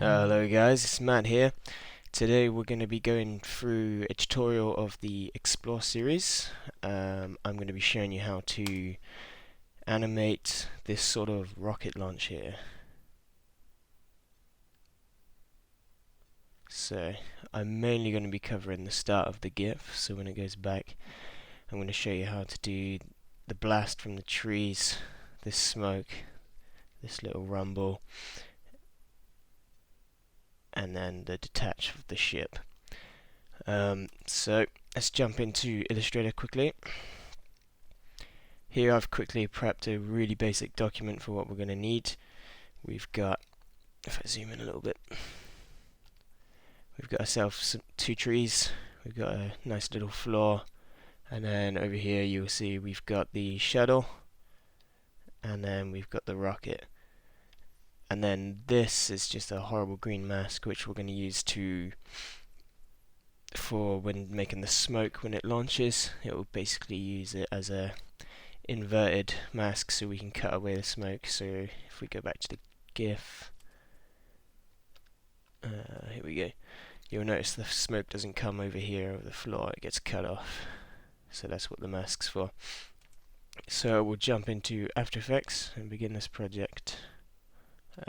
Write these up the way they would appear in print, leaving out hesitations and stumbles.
Hello guys, it's Matt here. Today we're going to be going through a tutorial of the Explore series. I'm going to be showing you how to animate this sort of rocket launch here. So I'm mainly going to be covering the start of the GIF, so when it goes back I'm going to show you how to do the blast from the trees, this smoke, this little rumble, and then the detach of the ship. So let's jump into Illustrator quickly. Here I've quickly prepped a really basic document for what we're going to need. We've got, if I zoom in a little bit, we've got ourselves two trees, we've got a nice little floor, and then over here you'll see we've got the shuttle, and then we've got the rocket. And then this is just a horrible green mask which we're going to use for when making the smoke when it launches. It will basically use it as a inverted mask so we can cut away the smoke. So if we go back to the GIF, here we go, you'll notice the smoke doesn't come over here over the floor, it gets cut off. So that's what the mask's for. So we'll jump into After Effects and begin this project.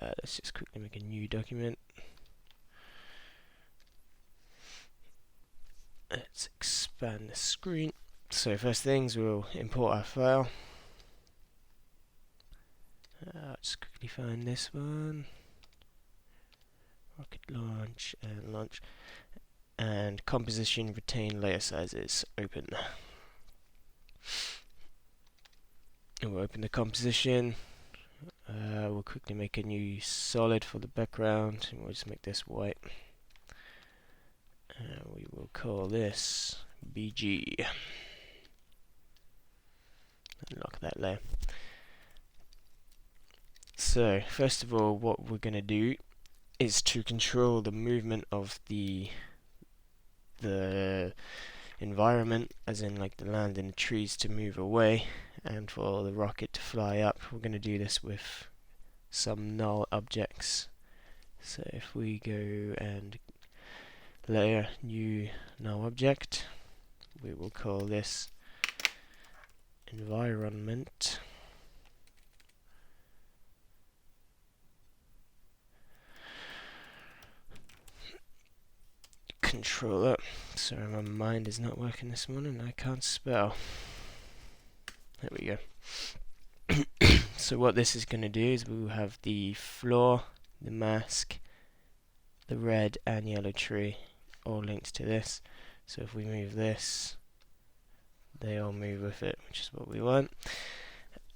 Let's just quickly make a new document. Let's expand the screen. So first things, we'll import our file. Let's quickly find this one. Rocket launch and launch. And composition, retain layer sizes, open. And we'll open the composition. We'll quickly make a new solid for the background, and we'll just make this white. We will call this BG. Unlock that layer. So first of all, what we're going to do is to control the movement of the environment, as in like the land and the trees to move away, and for the rocket to fly up. We're going to do this with some null objects. So if we go and layer new null object, we will call this environment. Controller. Sorry, my mind is not working this morning. I can't spell. There we go. So what this is going to do is we will have the floor, the mask, the red and yellow tree all linked to this. So if we move this, they all move with it, which is what we want.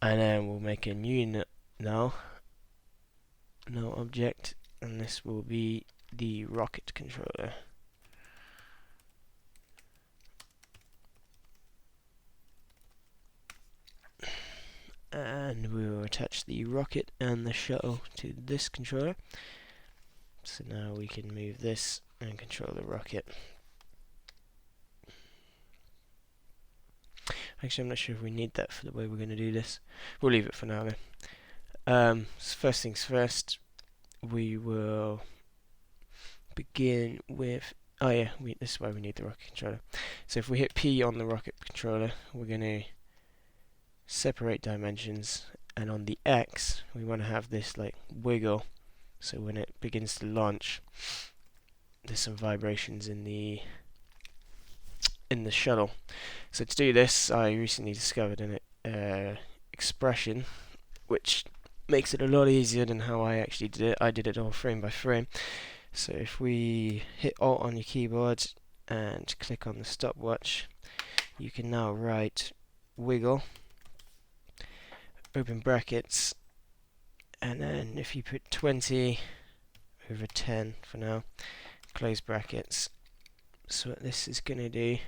And then we'll make a new null object, and this will be the rocket controller. And we will attach the rocket and the shuttle to this controller. So now we can move this and control the rocket. Actually, I'm not sure if we need that for the way we're going to do this. We'll leave it for now though. So first things first, we will begin with, this is why we need the rocket controller. So if we hit P on the rocket controller, we're going to separate dimensions, and on the X we want to have this like wiggle, so when it begins to launch there's some vibrations in the shuttle. So to do this, I recently discovered an expression which makes it a lot easier than how I actually did it. I did it all frame by frame. So if we hit Alt on your keyboard and click on the stopwatch, you can now write wiggle, open brackets, and then if you put 20 over 10 for now, close brackets. So what this is going to do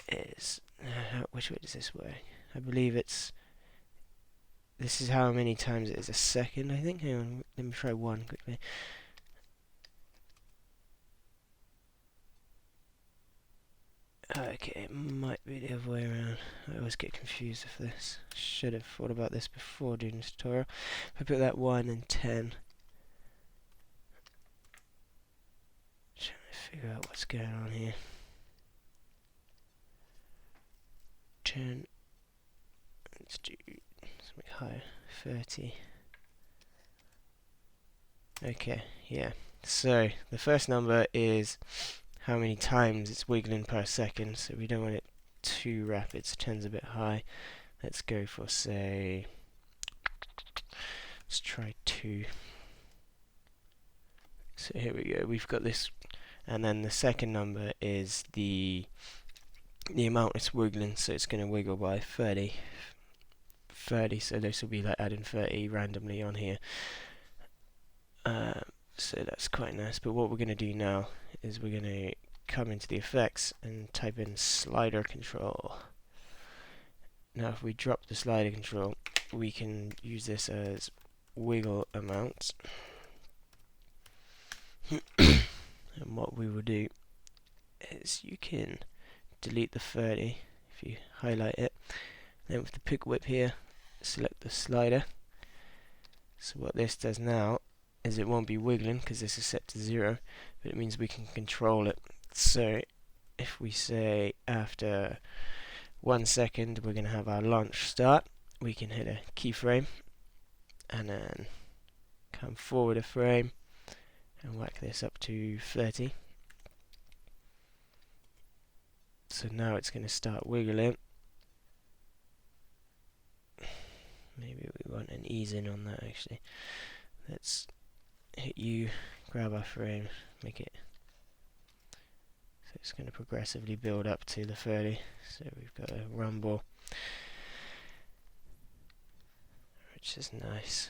is, which way does this work? I believe this is how many times it is a second, I think. Hang on, let me try one quickly. Okay, it might be the other way around. I always get confused with this. Should have thought about this before doing this tutorial. If I put that 1 and 10, figure out what's going on here. 10. Let's do something higher. 30. Okay, yeah. So the first number is how many times it's wiggling per second. So we don't want it too rapid. So 10's a bit high. Let's go for, say, let's try 2. So here we go. We've got this, and then the second number is the amount it's wiggling. So it's going to wiggle by 30. So this will be like adding 30 randomly on here. So that's quite nice. But what we're going to do now is we're going to come into the effects and type in slider control. Now if we drop the slider control, we can use this as wiggle amount. And what we will do is you can delete the 30 if you highlight it. Then with the pick whip here, select the slider. So what this does now is it won't be wiggling because this is set to 0, but it means we can control it. So if we say after 1 second we're going to have our launch start, we can hit a keyframe and then come forward a frame and whack this up to 30. So now it's going to start wiggling. Maybe we want an easin on that actually. Let's hit U, grab our frame, make it so it's going to progressively build up to the 30. So we've got a rumble, which is nice.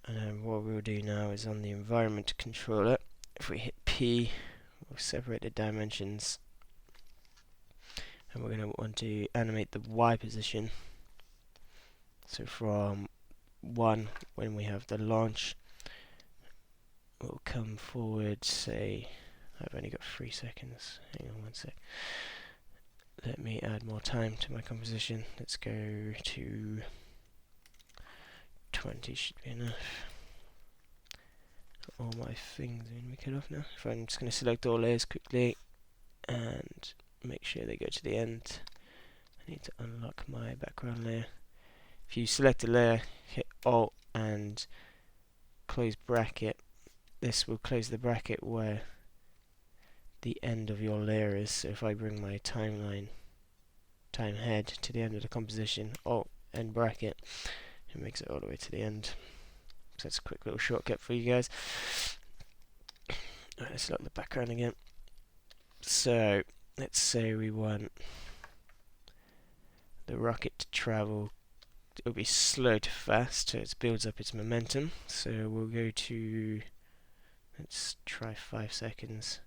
And then what we'll do now is on the environment controller, if we hit P, we'll separate the dimensions, and we're going to want to animate the Y position. So from 1, when we have the launch, we'll come forward, say, I've only got 3 seconds, hang on 1 sec. Let me add more time to my composition. Let's go to 20, should be enough. All my things are going to be cut off now. So I'm just going to select all layers quickly and make sure they go to the end. I need to unlock my background layer. If you select a layer, hit Alt and close bracket, this will close the bracket where the end of your layer is. So if I bring my time head to the end of the composition, Alt end bracket, it makes it all the way to the end. So that's a quick little shortcut for you guys. Alright, let's lock the background again. So let's say we want the rocket to travel. It'll be slow to fast, so it builds up its momentum. So we'll go to, let's try 5 seconds.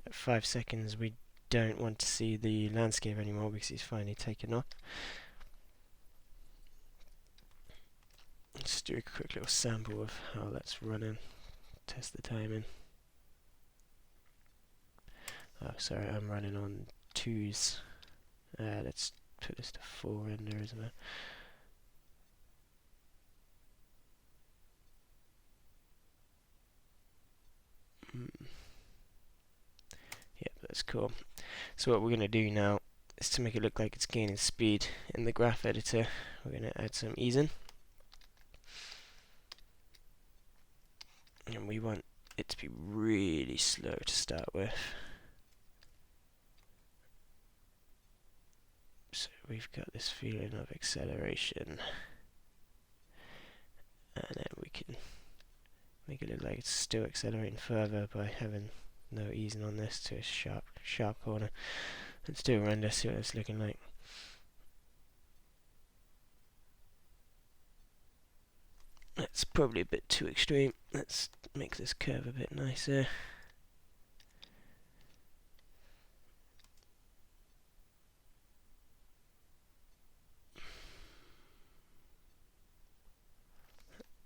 At 5 seconds we don't want to see the landscape anymore because it's finally taken off. Let's do a quick little sample of how that's running. Test the timing. Oh, sorry, I'm running on 2s. Let's put this to 4 render as well. Yep, that's cool. So what we're going to do now is to make it look like it's gaining speed in the graph editor, we're going to add some easin. And we want it to be really slow to start with. So we've got this feeling of acceleration. And then we can make it look like it's still accelerating further by having no easing on this to a sharp corner. Let's do a render, see what it's looking like. That's probably a bit too extreme. Let's make this curve a bit nicer.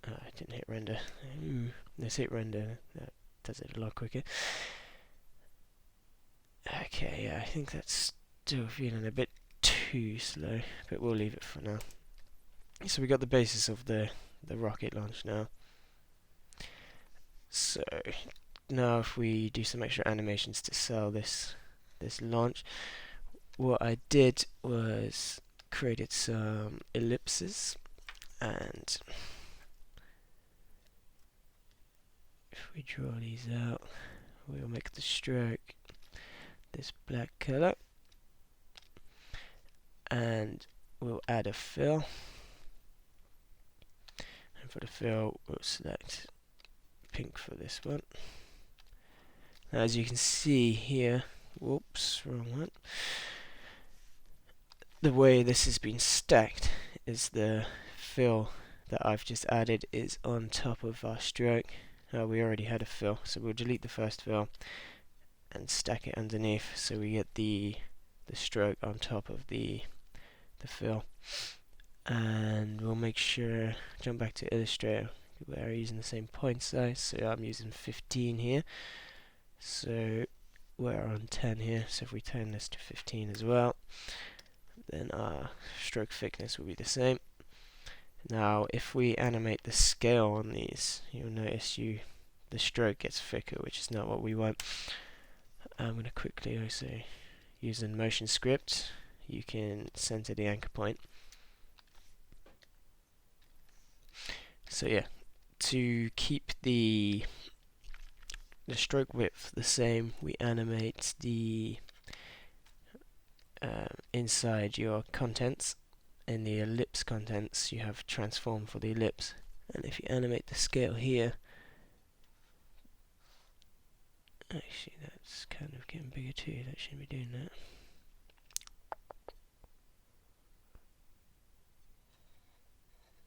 Oh, I didn't hit render. Let's hit render. That does it a lot quicker. Okay, yeah, I think that's still feeling a bit too slow, but we'll leave it for now. So we got the basis of the rocket launch now. So now if we do some extra animations to sell this launch, what I did was created some ellipses, and if we draw these out, we'll make the stroke this black color, and we'll add a fill, and for the fill we'll select pink for this one. Now, as you can see here, whoops, wrong one, the way this has been stacked is the fill that I've just added is on top of our stroke. We already had a fill, so we'll delete the first fill and stack it underneath, so we get the stroke on top of the fill. And we'll make sure, jump back to Illustrator, we're using the same point size, so I'm using 15 here, so we're on 10 here, so if we turn this to 15 as well, then our stroke thickness will be the same. Now if we animate the scale on these, you'll notice the stroke gets thicker, which is not what we want. I'm going to quickly also use a motion script. You can center the anchor point. So yeah, to keep the stroke width the same, we animate the inside your contents. In the ellipse contents, you have transform for the ellipse, and if you animate the scale here, actually that's kind of getting bigger too, that shouldn't be doing that.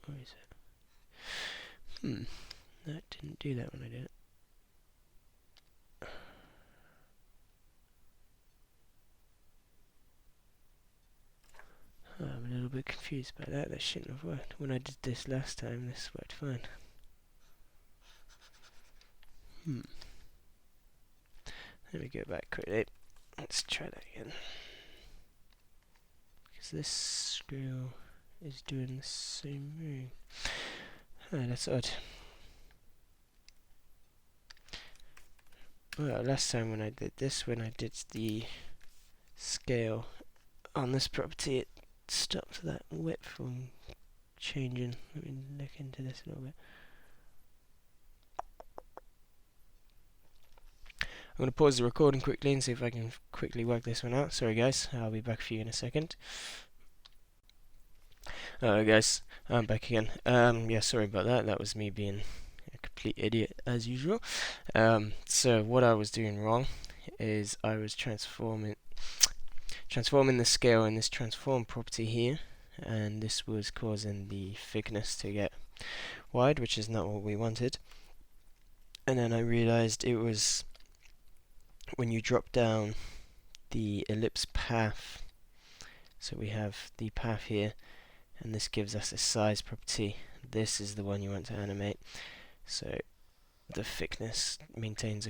Where is it? That didn't do that when I did it. I'm a little bit confused by that. That shouldn't have worked. When I did this last time, this worked fine. Let me go back quickly. Let's try that again. Because this screw is doing the same move. Oh, that's odd. Well, last time when I did this, when I did the scale on this property, it stopped that width from changing. Let me look into this a little bit. I'm going to pause the recording quickly and see if I can quickly work this one out. Sorry guys, I'll be back for you in a second. Alright guys, I'm back again. Yeah, sorry about that. That was me being a complete idiot as usual. So what I was doing wrong is I was transforming the scale in this transform property here, and this was causing the thickness to get wide, which is not what we wanted. And then I realized it was when you drop down the ellipse path, so we have the path here, and this gives us a size property. This is the one you want to animate, so the thickness maintains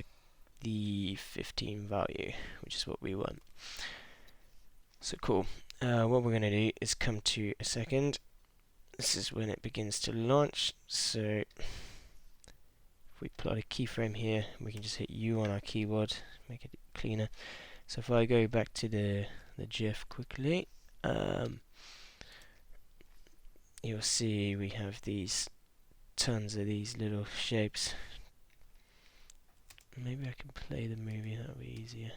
the 15 value, which is what we want. So cool. What we're going to do is come to a second. This is when it begins to launch, so if we plot a keyframe here, we can just hit U on our keyboard, make it cleaner. So if I go back to the GIF quickly, you'll see we have these tons of these little shapes. Maybe I can play the movie, that'll be easier.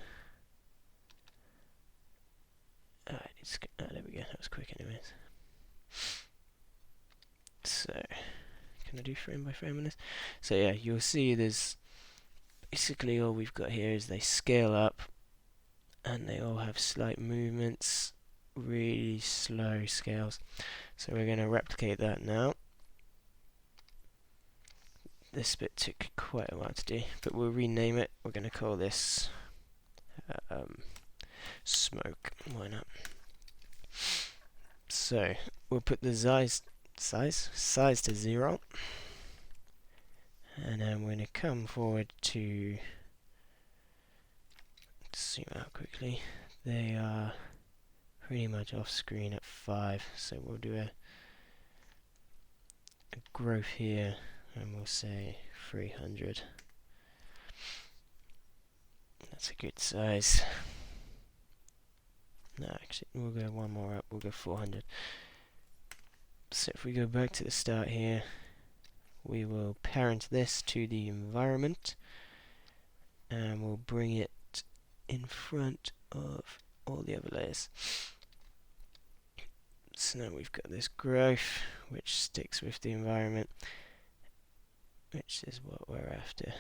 There we go, that was quick anyways. So, can I do frame by frame on this? So yeah, you'll see there's basically all we've got here is they scale up and they all have slight movements, really slow scales. So we're going to replicate that now. This bit took quite a while to do, but we'll rename it. We're going to call this smoke. Why not? So we'll put the size to 0, and then we're going to come forward to zoom out quickly. They are pretty much off screen at 5, so we'll do a growth here, and we'll say 300. That's a good size. No, actually, we'll go one more up. We'll go 400. So if we go back to the start here, we will parent this to the environment, and we'll bring it in front of all the other layers. So now we've got this growth, which sticks with the environment, which is what we're after.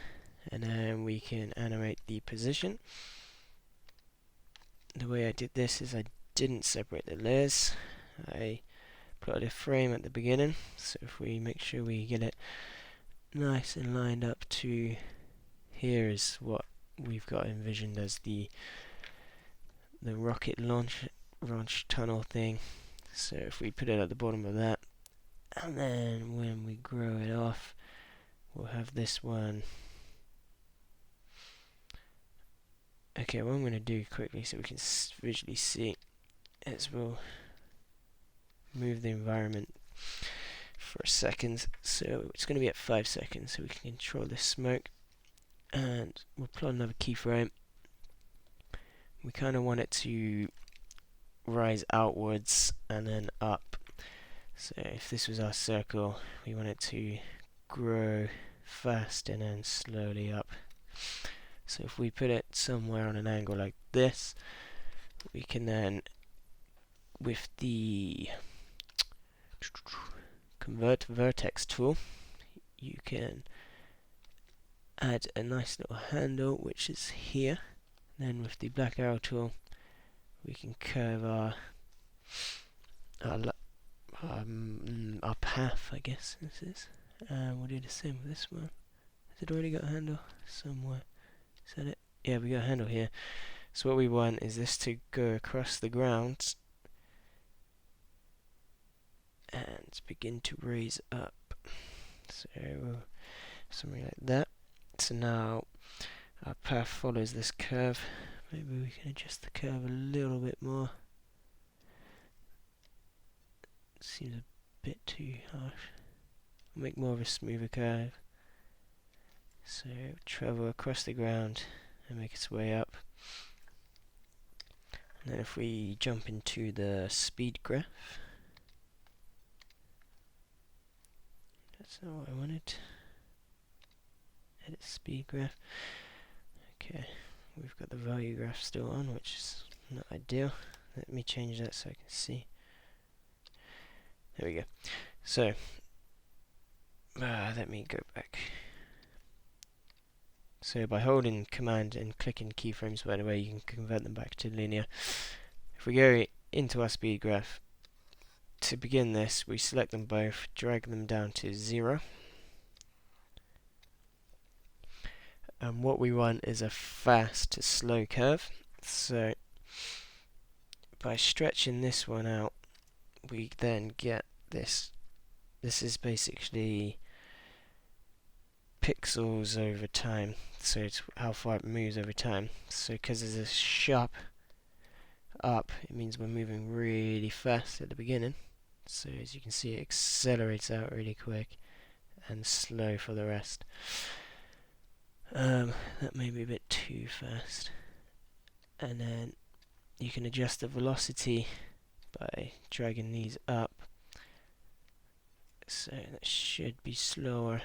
And then we can animate the position. The way I did this is I didn't separate the layers. I plotted a frame at the beginning, so if we make sure we get it nice and lined up to here is what we've got envisioned as the rocket launch tunnel thing. So if we put it at the bottom of that, and then when we grow it off, we'll have this one. Okay, what I'm going to do quickly so we can visually see is we'll move the environment for a second. So it's going to be at 5 seconds, so we can control the smoke, and we'll plot another keyframe. We kind of want it to rise outwards and then up. So if this was our circle, we want it to grow fast and then slowly up. So if we put it somewhere on an angle like this, we can then, with the convert vertex tool, you can add a nice little handle which is here. Then with the black arrow tool, we can curve our path, I guess this is. And we'll do the same with this one. Has it already got a handle somewhere? Is that it? Yeah, we got a handle here. So what we want is this to go across the ground and begin to raise up. So something like that. So now our path follows this curve. Maybe we can adjust the curve a little bit more. Seems a bit too harsh. We'll make more of a smoother curve. So travel across the ground and make its way up. And then if we jump into the speed graph, that's not what I wanted. Edit speed graph. Okay, we've got the value graph still on, which is not ideal. Let me change that so I can see. There we go. So, let me go back. So by holding command and clicking keyframes, by the way, you can convert them back to linear. If we go into our speed graph, to begin this, we select them both, drag them down to 0. And what we want is a fast to slow curve. So by stretching this one out, we then get this. This is basically pixels over time, so it's how far it moves over time. So because there's a sharp up, it means we're moving really fast at the beginning. So as you can see, it accelerates out really quick and slow for the rest. That may be a bit too fast. And then you can adjust the velocity by dragging these up. So that should be slower.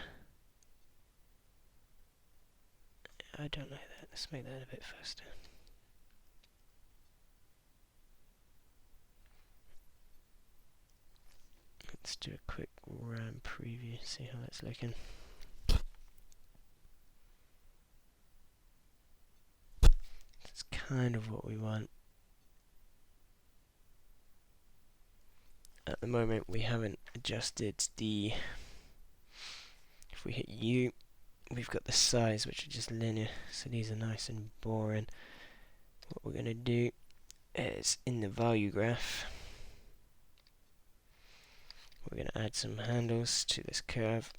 I don't like that. Let's make that a bit faster. Let's do a quick RAM preview, see how that's looking. That's kind of what we want. At the moment we haven't adjusted the, if we hit U, we've got the size which are just linear, so these are nice and boring. What we're going to do is in the value graph, we're going to add some handles to this curve.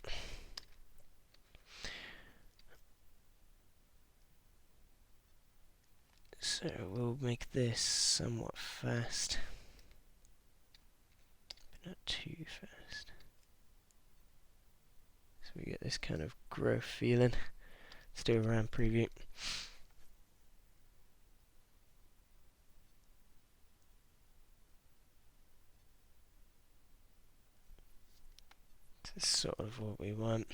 So we'll make this somewhat fast, but not too fast. So we get this kind of growth feeling. Let's do a RAM preview. It's sort of what we want.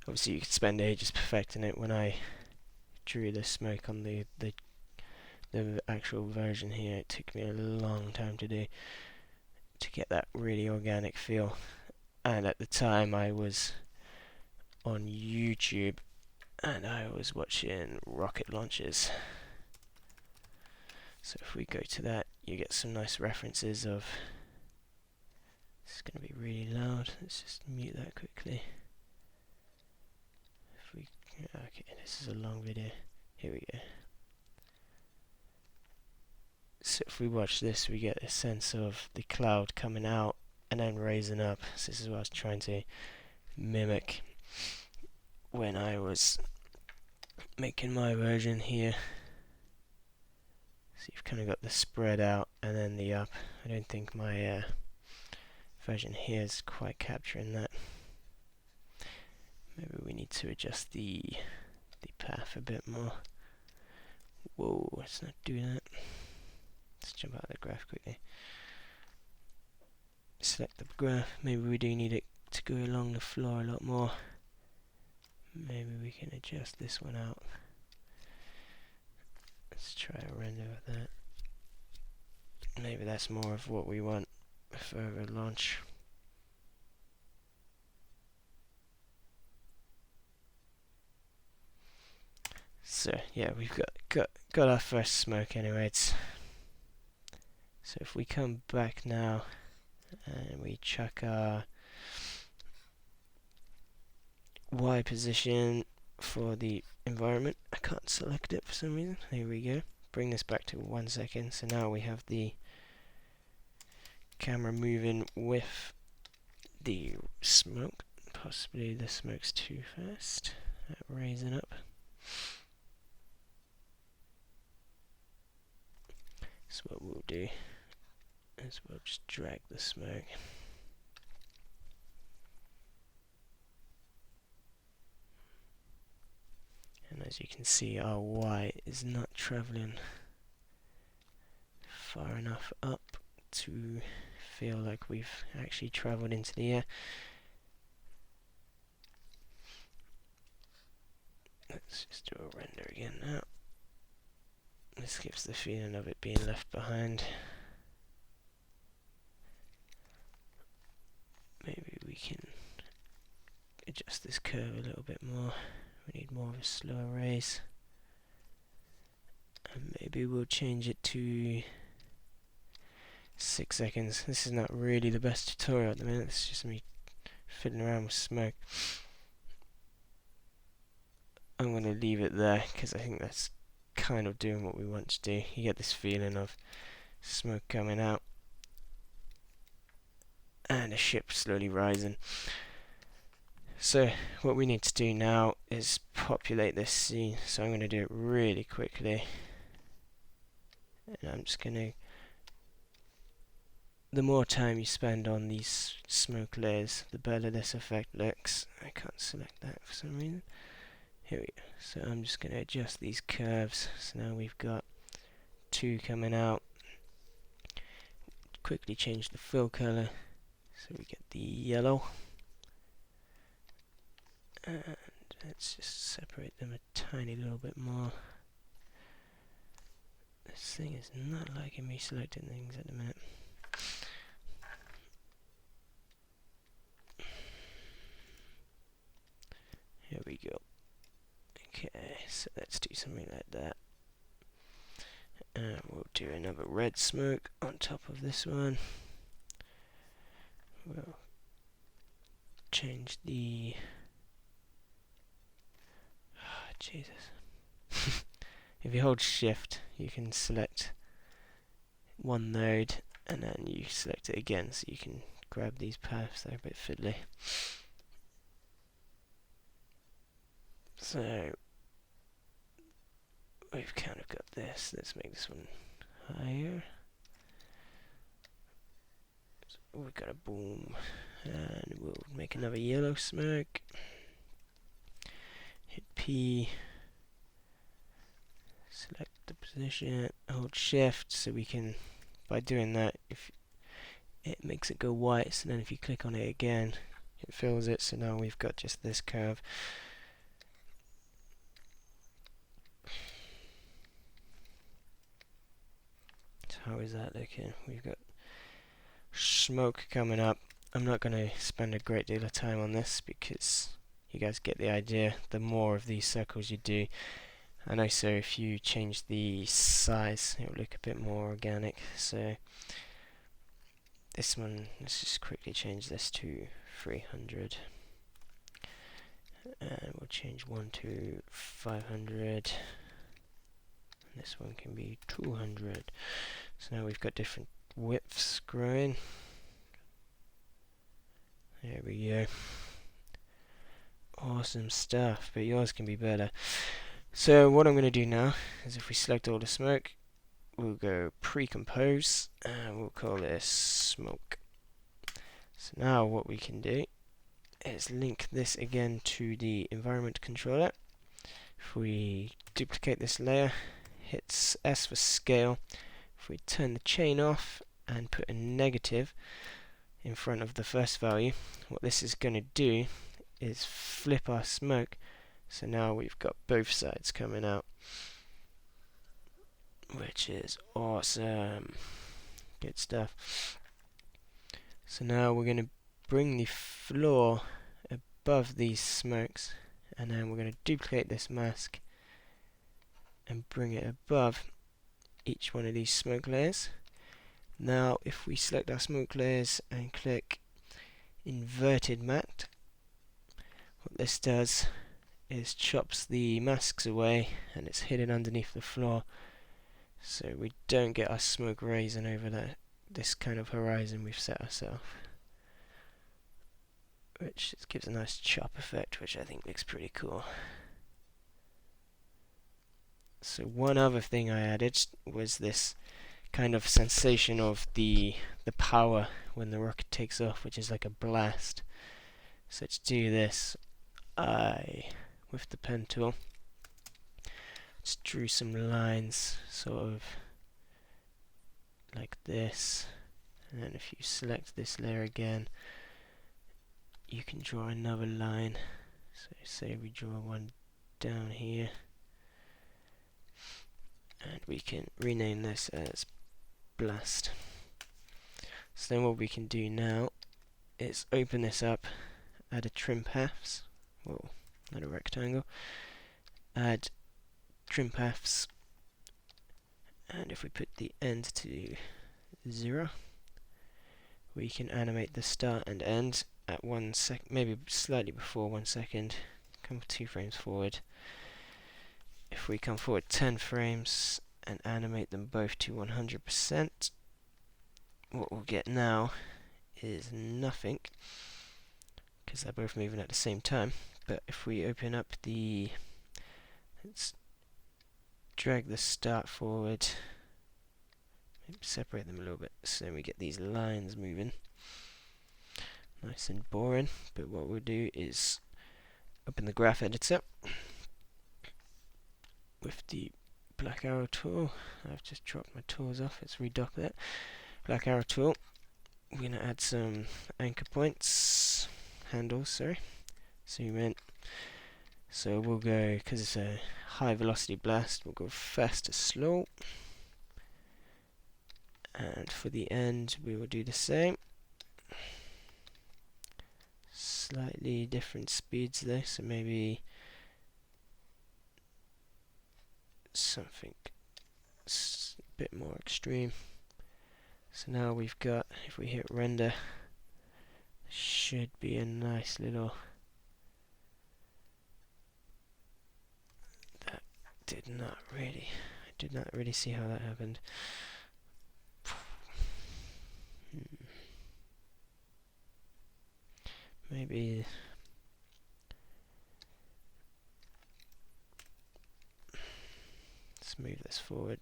Obviously you could spend ages perfecting it. When I drew the smoke on the actual version here, it took me a long time to do, to get that really organic feel. And at the time I was on YouTube and I was watching rocket launches. So if we go to that, you get some nice references of... It's going to be really loud. Let's just mute that quickly. If we, okay, this is a long video. Here we go. So if we watch this, we get a sense of the cloud coming out and then raising up. So this is what I was trying to mimic when I was making my version here. So you've kind of got the spread out and then the up. I don't think my version here is quite capturing that. Maybe we need to adjust the path a bit more. Whoa, let's not do that. Let's jump out of the graph quickly. Select the graph. Maybe we do need it to go along the floor a lot more. Maybe we can adjust this one out. Let's try a render with that. Maybe that's more of what we want. A further launch. So yeah, we've got our first smoke anyways. So if we come back now and we chuck our Y position for the environment, I can't select it for some reason. Here we go. Bring this back to 1 second. So now we have the camera moving with the smoke. Possibly the smoke's too fast. Raising up. So what we'll do is we'll just drag the smoke. And as you can see, our Y is not traveling far enough up to feel like we've actually traveled into the air. Let's just do a render again now. This gives the feeling of it being left behind. Maybe we can adjust this curve a little bit more. We need more of a slower raise. And maybe we'll change it to 6 seconds. This is not really the best tutorial at the minute. It's just me fiddling around with smoke. I'm going to leave it there because I think that's kind of doing what we want to do. You get this feeling of smoke coming out and a ship slowly rising. So what we need to do now is populate this scene. So I'm going to do it really quickly, and I'm just going to, the more time you spend on these smoke layers, the better this effect looks. I can't select that for some reason. Here we go. So I'm just going to adjust these curves. So now we've got 2 coming out. Quickly change the fill color so we get the yellow. And let's just separate them a tiny little bit more. This thing is not liking me selecting things at the minute. Here we go. Okay, so let's do something like that. And we'll do another red smoke on top of this one. We'll change the... Oh, Jesus. If you hold shift, you can select one node and then you select it again, so you can grab these paths. They're a bit fiddly. So we've kind of got this. Let's make this one higher. So we've got a boom, and we'll make another yellow smoke. Hit P, select the position, hold shift, so we can, by doing that, if it makes it go white, so then if you click on it again, it fills it, so now we've got just this curve. So how is that looking? We've got smoke coming up. I'm not going to spend a great deal of time on this because you guys get the idea. The more of these circles you do, and also if you change the size, it will look a bit more organic. So this one, let's just quickly change this to 300, and we'll change one to 500. This one can be 200. So now we've got different widths growing. There we go. Awesome stuff, but yours can be better. So what I'm going to do now is if we select all the smoke, we'll go pre-compose and we'll call this smoke. So now what we can do is link this again to the environment controller. If we duplicate this layer, hit S for scale, if we turn the chain off and put a negative in front of the first value, what this is going to do is flip our smoke, so now we've got both sides coming out, which is awesome. Good stuff. So now we're going to bring the floor above these smokes, and then we're going to duplicate this mask and bring it above each one of these smoke layers. Now if we select our smoke layers and click inverted matte, what this does is chops the masks away and it's hidden underneath the floor, so we don't get our smoke raising over this kind of horizon we've set ourselves, which gives a nice chop effect, which I think looks pretty cool. So one other thing I added was this kind of sensation of the power when the rocket takes off, which is like a blast. So to do this, with the pen tool, just drew some lines sort of like this, and then if you select this layer again, you can draw another line. So say we draw one down here, and we can rename this as blast. So then what we can do now is open this up, add a trim paths, well, not a rectangle, add trim paths, and if we put the end to 0, we can animate the start and end at 1 sec, maybe slightly before 1 second, come 2 frames forward. If we come forward 10 frames and animate them both to 100%, what we'll get now is nothing, because they're both moving at the same time. But if we open up let's drag the start forward, maybe separate them a little bit, so then we get these lines moving. Nice and boring, but what we'll do is open the graph editor with the black arrow tool. I've just dropped my tools off, let's redock that. Black arrow tool, we're going to add some anchor points, handles, sorry, zoom in. So we'll go, because it's a high velocity blast, we'll go fast to slow, and for the end we will do the same. Slightly different speeds though, so maybe something a bit more extreme. So now we've got, if we hit render, should be a nice little, that I did not really see how that happened. Maybe let's move this forward.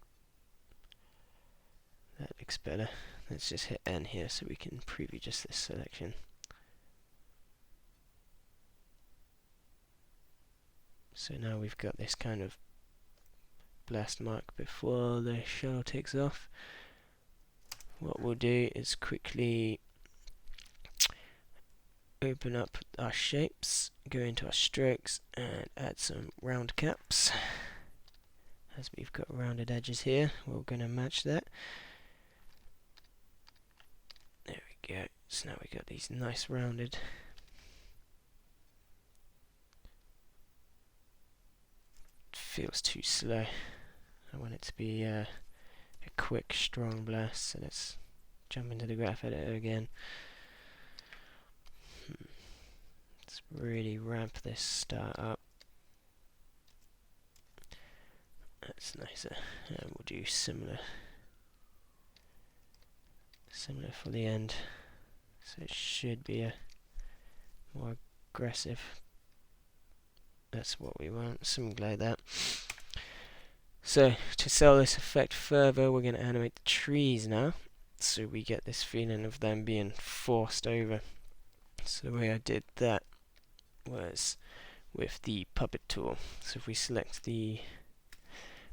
That looks better. Let's just hit N here so we can preview just this selection. So now we've got this kind of blast mark before the shuttle takes off. what we'll do is quickly open up our shapes, go into our strokes and add some round caps. As we've got rounded edges here, we're going to match that. There we go. So now we've got these nice rounded. Feels too slow. I want it to be a quick, strong blast. So let's jump into the graph editor again. Let's really ramp this start up. That's nicer. And we'll do similar for the end. So it should be a more aggressive. That's what we want, something like that. So to sell this effect further, we're going to animate the trees now, so we get this feeling of them being forced over. So the way I did that was with the puppet tool. So if we select the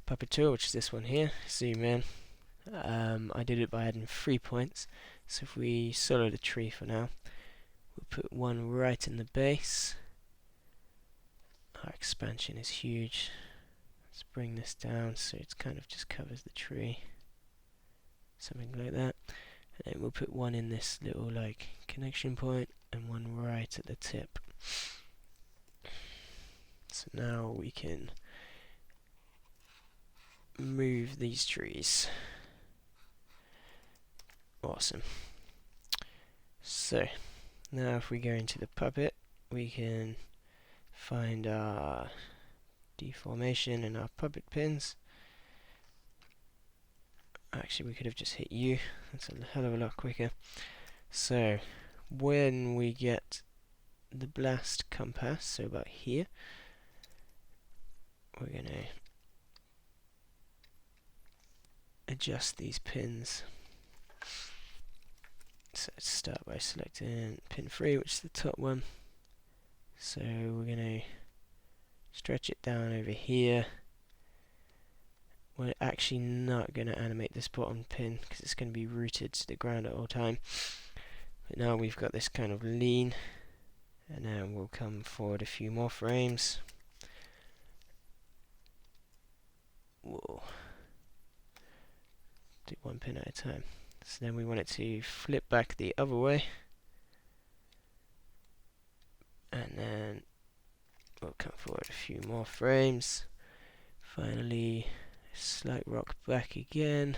puppet tool, which is this one here, zoom in, I did it by adding 3 points. So if we solo the tree for now, we'll put one right in the base. Our expansion is huge. Let's bring this down so it kind of just covers the tree. Something like that. And then we'll put one in this little like connection point and one right at the tip. So now we can move these trees. Awesome. So now if we go into the puppet, we can find our deformation and our puppet pins. Actually, we could have just hit U. That's a hell of a lot quicker. So when we get the blast compass, so about here, we're going to adjust these pins. So let's start by selecting pin 3, which is the top one. So we're going to stretch it down over here. We're actually not going to animate this bottom pin because it's going to be rooted to the ground at all time. But now we've got this kind of lean, and then we'll come forward a few more frames. Whoa. Do one pin at a time. So then we want it to flip back the other way, and then we'll come forward a few more frames. Finally, slight rock back again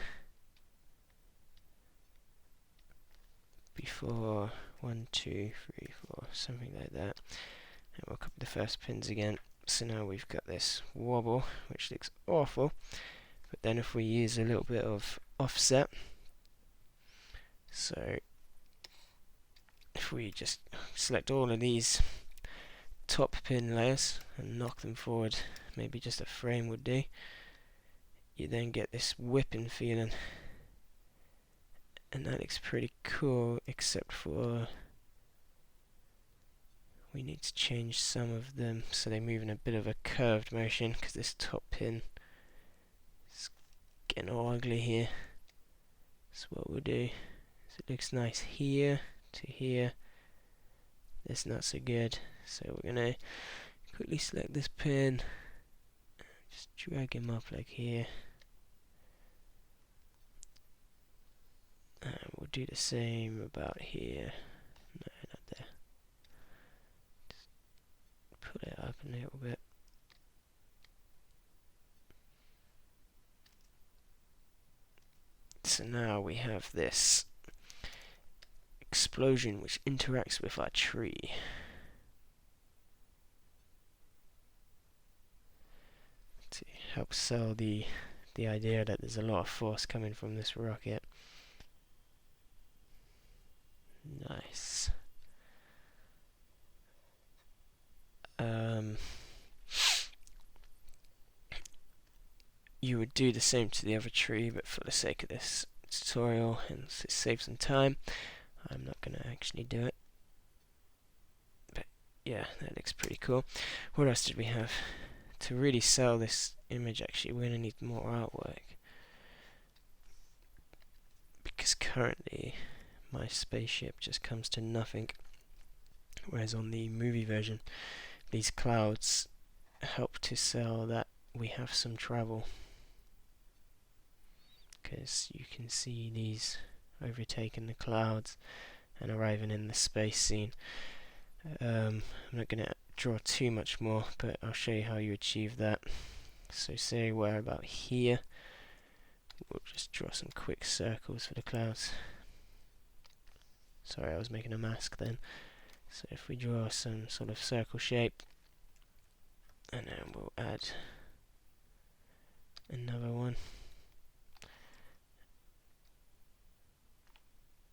before 1, 2, 3, 4, something like that. And we'll copy the first pins again. So now we've got this wobble, which looks awful. But then if we use a little bit of offset, so if we just select all of these top pin layers and knock them forward, maybe just a frame would do, you then get this whipping feeling, and that looks pretty cool, except for we need to change some of them so they move in a bit of a curved motion, because this top pin is getting all ugly here. So what we'll do is it looks nice here to here, this not so good, so we're going to quickly select this pin, just drag him up like here, and we'll do the same about here. No, not there. Just pull it up a little bit. So now we have this explosion which interacts with our tree. To help sell the idea that there's a lot of force coming from this rocket. Nice. You would do the same to the other tree, but for the sake of this tutorial and to save some time, I'm not going to actually do it. But yeah, that looks pretty cool. What else did we have? To really sell this image, actually, we're going to need more artwork, because currently my spaceship just comes to nothing, whereas on the movie version these clouds help to sell that we have some travel, because you can see these overtaking the clouds and arriving in the space scene. I'm not going to draw too much more, but I'll show you how you achieve that. So say we're about here, we'll just draw some quick circles for the clouds. Sorry, I was making a mask then. So if we draw some sort of circle shape, and then we'll add another one.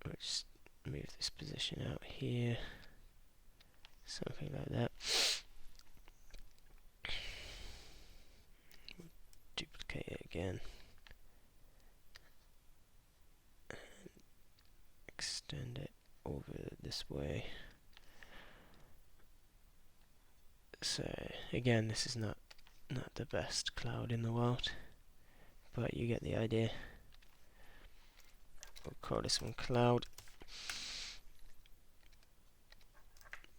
We'll just move this position out here, something like that. We'll duplicate it again. And extend it over this way. So again, this is not the best cloud in the world, but you get the idea. We'll call this one cloud.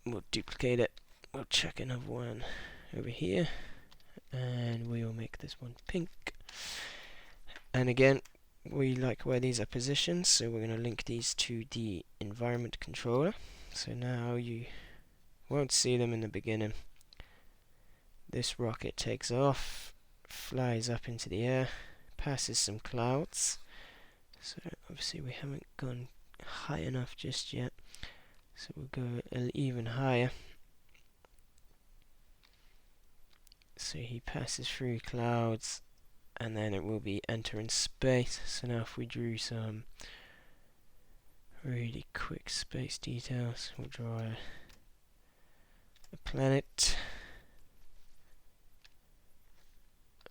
We'll duplicate it. We'll check another one over here, and we will make this one pink. And again, we like where these are positioned, so we're going to link these to the environment controller. So now you won't see them in the beginning. This rocket takes off, flies up into the air, passes some clouds. So obviously we haven't gone high enough just yet, so we'll go even higher. So he passes through clouds, and then it will be entering space. So now if we drew some really quick space details, we'll draw a planet.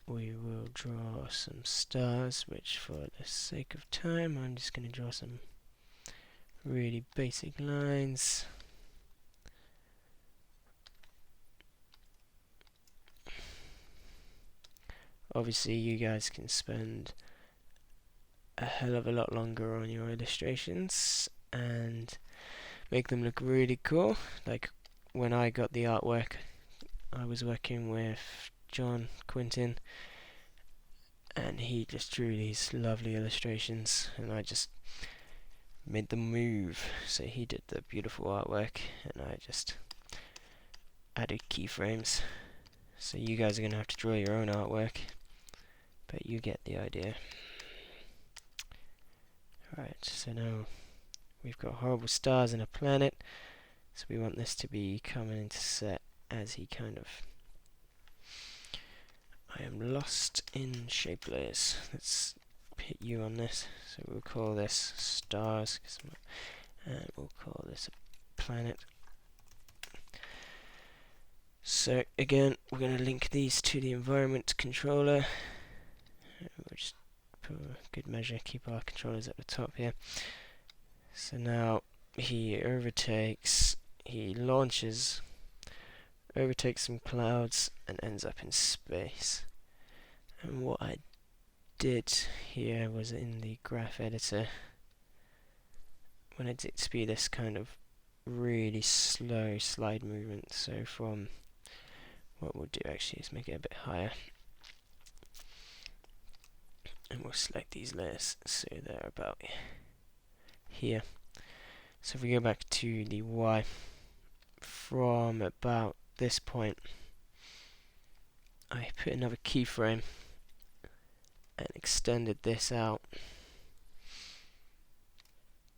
We will draw some stars, which for the sake of time I'm just going to draw some really basic lines. Obviously you guys can spend a hell of a lot longer on your illustrations and make them look really cool. Like when I got the artwork, I was working with Quintin, and he just drew these lovely illustrations, and I just made them move. So he did the beautiful artwork, and I just added keyframes. So you guys are going to have to draw your own artwork, but you get the idea. Right, so now we've got horrible stars and a planet, so we want this to be coming into set as he kind of... I am lost in shape layers. Let's hit you on this. So we'll call this stars, and we'll call this a planet. So again, we're going to link these to the environment controller. We'll just for good measure keep our controllers at the top here. So now he overtakes, he launches, overtakes some clouds, and ends up in space. And what I did here was in the graph editor, when I did speed this kind of really slow slide movement. So from what we'll do actually is make it a bit higher, and we'll select these layers so they're about here. So if we go back to the Y, from about this point I put another keyframe and extended this out,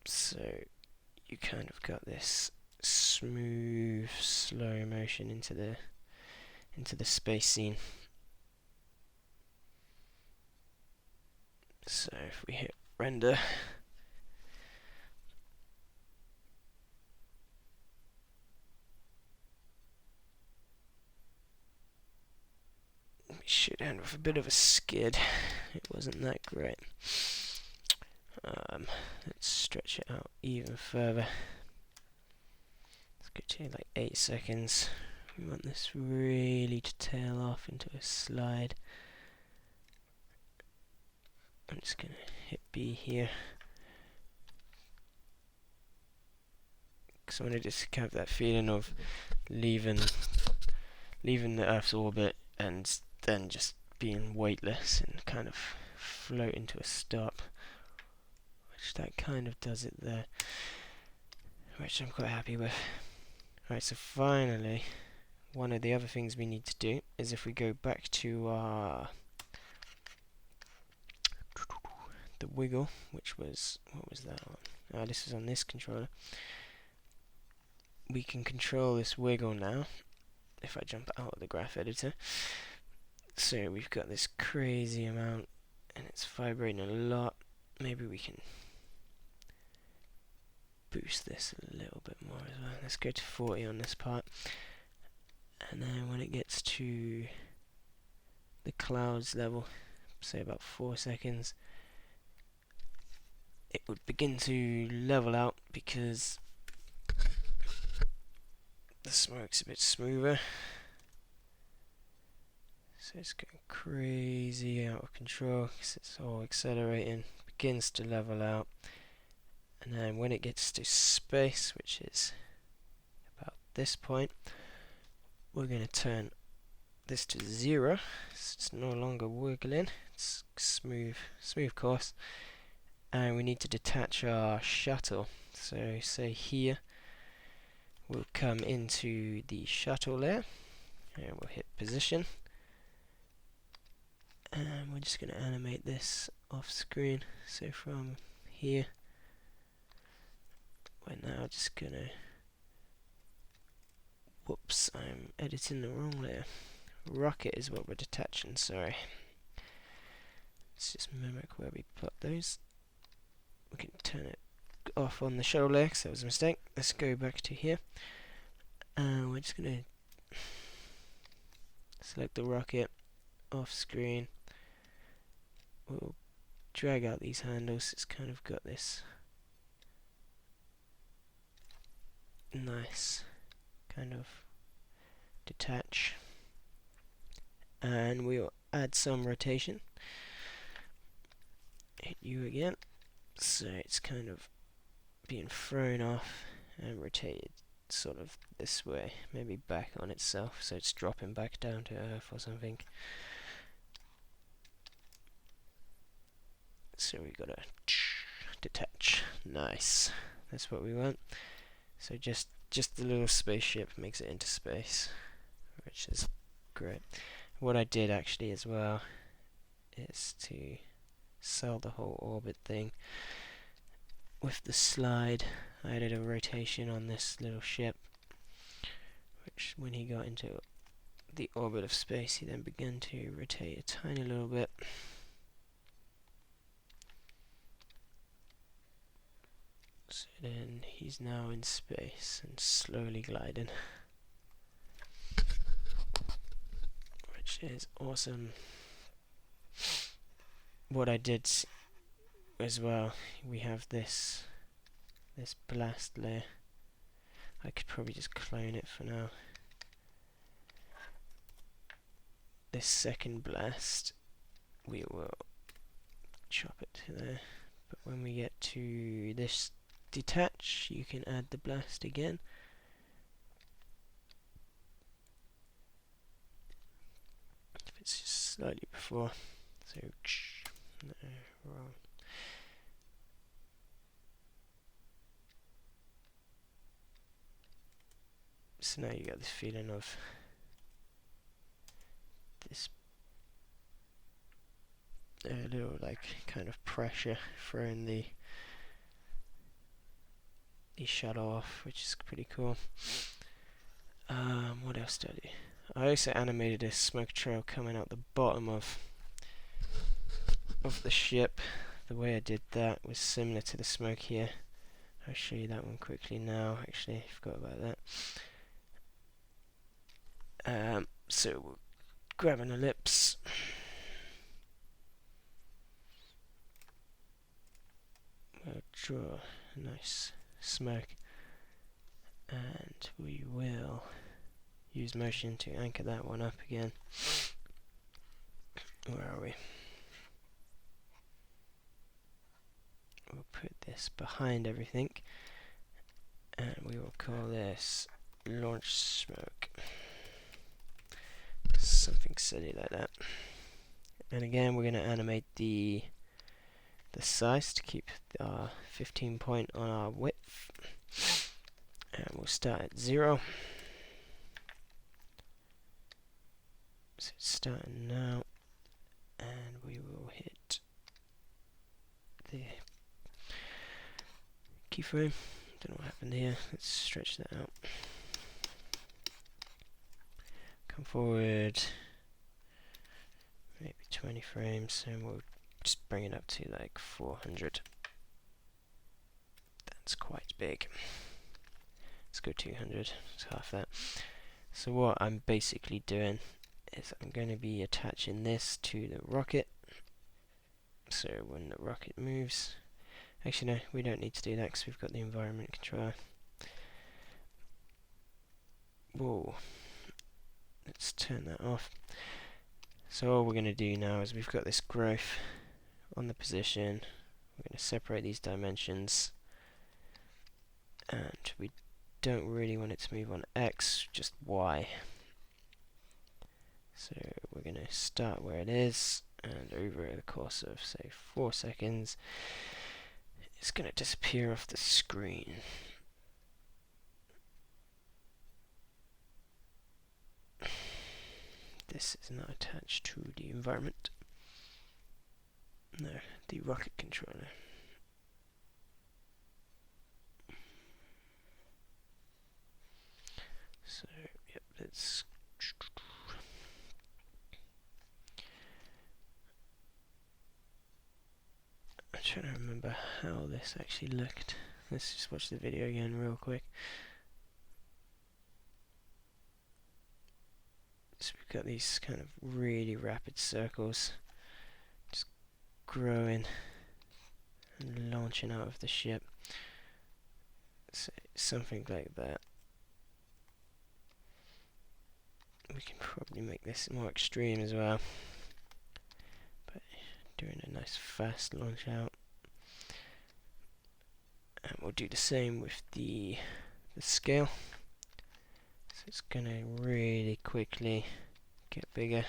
so you kind of got this smooth slow motion into the space scene. So if we hit render, we should end with a bit of a skid. It wasn't that great. Let's stretch it out even further. Let's go to like 8 seconds. We want this really to tail off into a slide. I'm just going to hit B here. because I want to just have that feeling of leaving the Earth's orbit and then just being weightless and kind of floating to a stop, which that kind of does it there, which I'm quite happy with. Right, so finally, one of the other things we need to do is if we go back to the wiggle, which was, what was that on? This is on this controller. We can control this wiggle now if I jump out of the graph editor. So we've got this crazy amount and it's vibrating a lot. Maybe we can boost this a little bit more as well. Let's go to 40 on this part. And then when it gets to the clouds level, say about 4 seconds, it would begin to level out because the smoke's a bit smoother. So it's going crazy out of control because it's all accelerating, begins to level out, and then when it gets to space, which is about this point, we're going to turn this to 0, so it's no longer wiggling, it's smooth course, and we need to detach our shuttle. So say here, we'll come into the shuttle layer, and we'll hit position. And we're just going to animate this off screen. So from here, we're now just going to... Whoops, I'm editing the wrong layer. Rocket is what we're detaching, sorry. Let's just mimic where we put those. We can turn it off on the shuttle layer, because that was a mistake. Let's go back to here. And we're just going to select the rocket off screen. We'll drag out these handles. It's kind of got this nice kind of detach, and we'll add some rotation. Hit U again, so it's kind of being thrown off and rotated sort of this way, maybe back on itself, so it's dropping back down to Earth or something. So we gotta detach. Nice. That's what we want. So just the little spaceship makes it into space, which is great. What I did actually as well is to sell the whole orbit thing. With the slide, I added a rotation on this little ship, which when he got into the orbit of space, he then began to rotate a tiny little bit. So then he's now in space and slowly gliding, which is awesome. What I did as well, we have this blast layer. I could probably just clone it for now. This second blast, we will chop it to there. But when we get to this detach, you can add the blast again. If it's just slightly before, so no, wrong. So now you got this feeling of this little like kind of pressure throwing the shuttle off, which is pretty cool. What else did I do? I also animated a smoke trail coming out the bottom of the ship. The way I did that was similar to the smoke here. I'll show you that one quickly now. Actually, I forgot about that. So we'll grab an ellipse. We'll draw a nice smoke, and we will use motion to anchor that one up again. Where are we? We'll put this behind everything, and we will call this launch smoke. Something silly like that. And again, we're going to animate the size to keep our 15 point on our width. And we'll start at 0. So it's starting now. And we will hit the keyframe. Don't know what happened here. Let's stretch that out. Come forward. Maybe 20 frames, and we'll just bring it up to like 400. That's quite big. Let's go 200. It's half that. So what I'm basically doing is I'm going to be attaching this to the rocket. So when the rocket moves, actually no, we don't need to do that because we've got the environment controller. Whoa. Let's turn that off. So all we're going to do now is we've got this growth on the position. We're going to separate these dimensions, and we don't really want it to move on X, just Y. So we're going to start where it is, and over the course of say 4 seconds it's going to disappear off the screen. This is not attached to the environment. No, the rocket controller. So, yep, let's... I'm trying to remember how this actually looked. Let's just watch the video again real quick. So we've got these kind of really rapid circles just growing and launching out of the ship. So something like that. We can probably make this more extreme as well, by doing a nice fast launch out. And we'll do the same with the scale. So it's gonna really quickly get bigger.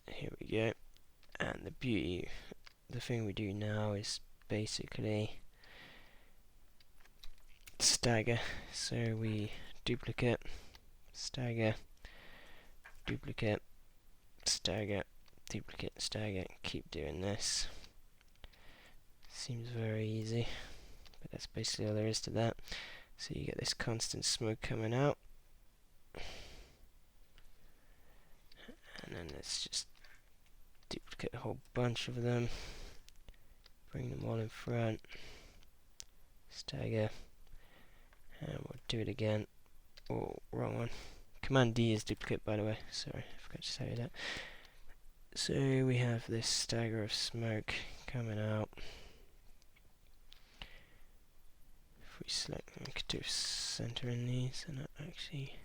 Here we go. And the thing we do now is basically stagger. So we duplicate, stagger, duplicate, stagger, duplicate, stagger. Keep doing this. Seems very easy, but that's basically all there is to that. So you get this constant smoke coming out, and then let's just duplicate a whole bunch of them, bring them all in front, stagger, and we'll do it again. Oh, wrong one. Command D is duplicate, by the way. Sorry, I forgot to say that. So we have this stagger of smoke coming out. If we select, we could do center in these and not actually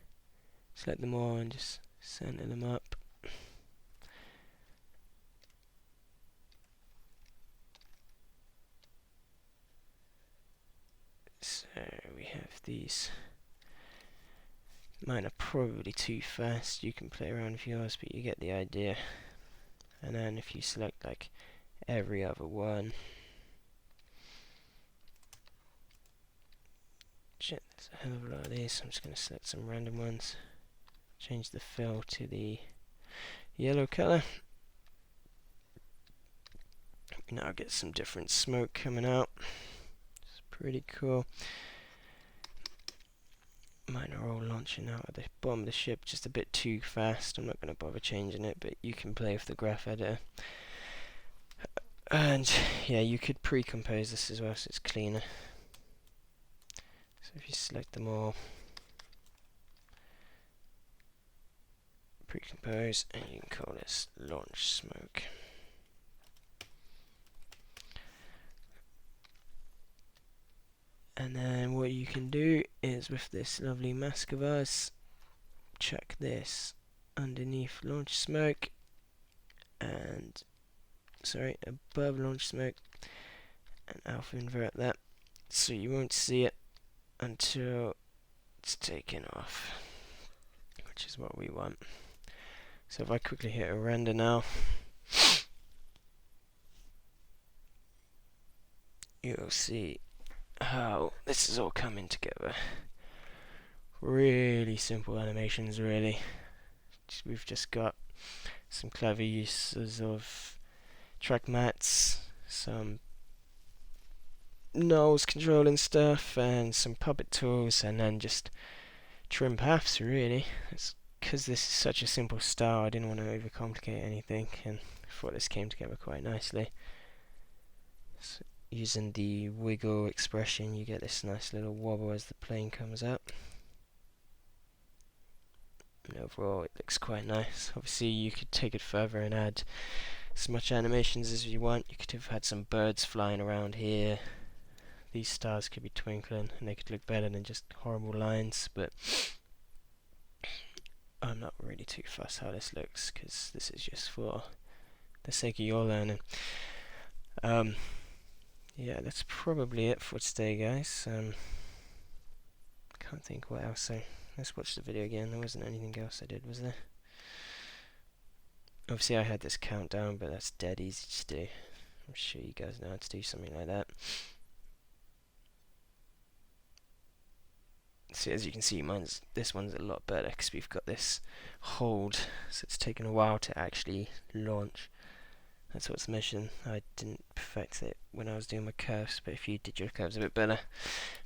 select them all and just center them up. So we have these. Mine are probably too fast. You can play around with yours, but you get the idea. And then if you select like every other one, shit, there's a hell of a lot of these. So I'm just going to select some random ones. Change the fill to the yellow color. Now get some different smoke coming out. It's pretty cool. Mine are all launching out at the bottom of the ship just a bit too fast. I'm not going to bother changing it, but you can play with the graph editor. And yeah, you could pre-compose this as well, so it's cleaner. So if you select them all, pre-compose, and you can call this launch smoke. And then what you can do is with this lovely mask of ours, chuck this underneath launch smoke, and above launch smoke, and alpha invert that, so you won't see it until it's taken off, which is what we want. So if I quickly hit a render now, you'll see how this is all coming together. Really simple animations, really. We've just got some clever uses of track mats, some nose controlling stuff, and some puppet tools, and then just trim paths, really. It's because this is such a simple style, I didn't want to overcomplicate anything, and I thought this came together quite nicely. So using the wiggle expression, you get this nice little wobble as the plane comes up. And overall, it looks quite nice. Obviously, you could take it further and add as much animations as you want. You could have had some birds flying around here. These stars could be twinkling, and they could look better than just horrible lines, but I'm not really too fussed how this looks, because this is just for the sake of your learning. Yeah, that's probably it for today, guys. Can't think what else. So let's watch the video again. There wasn't anything else I did, was there? Obviously, I had this countdown, but that's dead easy to do. I'm sure you guys know how to do something like that. So as you can see, this one's a lot better because we've got this hold, so it's taken a while to actually launch. That's what's missing. I didn't perfect it when I was doing my curves, but if you did your curves a bit better.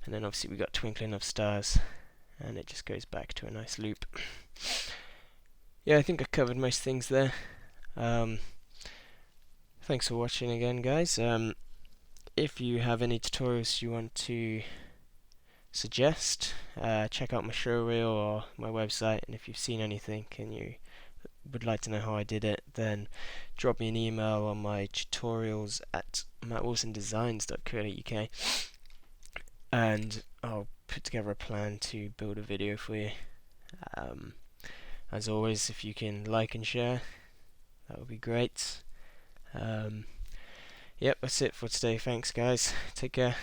And then obviously we got twinkling of stars, and it just goes back to a nice loop. Yeah, I think I covered most things there. Thanks for watching again, guys. If you have any tutorials you want to suggest, check out my showreel or my website, and if you've seen anything and you would like to know how I did it, then drop me an email on my tutorials at mattwilsondesigns.co.uk, and I'll put together a plan to build a video for you. As always, if you can like and share, that would be great. Yep, that's it for today. Thanks, guys. Take care.